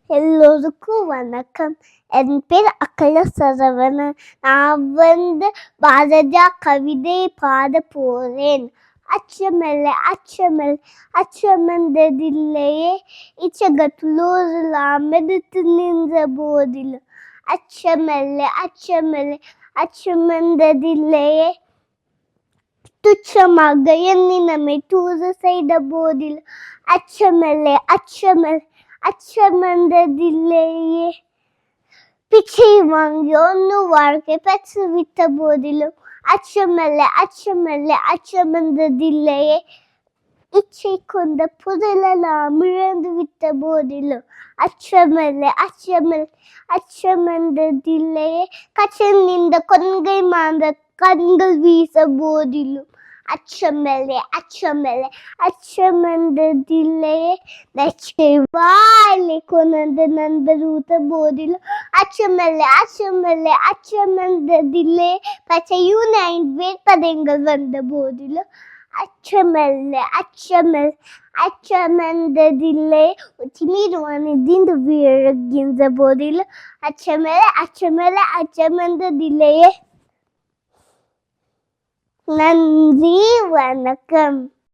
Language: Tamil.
எல்லோருக்கும் வணக்கம். என் பேர் அக்கல சரவணன். நான் பாரதியார் கவிதை பாட போறேன். அச்சமில்லை அச்சமில்லை அச்சமென்றதில்லையே, இச்சகத்துலோரெல்லாம் எதிர்த்து நின்ற போதிலும். அச்சமில்லை அச்சமில்லை அச்சமென்றதில்லையே, துச்சமாக எண்ணி நம்மை தூது செய்த போதிலும். அச்சமில்லை அச்சமில்லை அச்சமென்றதில்லையே, பிச்சை வாங்கி ஒன்று வாழ்க்கை பெற்றுவிட்ட போதிலும். அச்சமில்லை அச்சமில்லை அச்சமென்றதில்லையே, இச்சை கொண்ட புதலெல்லாம் இழந்து விட்ட போதிலும். அச்சமில்லை அச்சமில்லை அச்சமென்றதில்லையே, கச்சல் நின்ற கொன்கை மாந்த கண்கள் வீச போதிலும். அச்சமில்லை அச்சமில்லை அச்சமென்றதில்லையே, நச்சை வாயிலை கொணர்ந்த நண்பர் ஊத்த போதிலும். அச்சமில்லை அச்சமில்லை அச்சமென்றதில்லையே, பச்சையூன் வேட்பதைங்கள் வந்த போதிலும். அச்சமில்லை அச்சமில்லை அச்சமென்றதில்லையே, உச்சி மீது வணிதிந்து விழுகின்ற போதிலும். அச்சமில்லை அச்சமில்லை அச்சமென்றதில்லையே. நன்றி, வணக்கம்.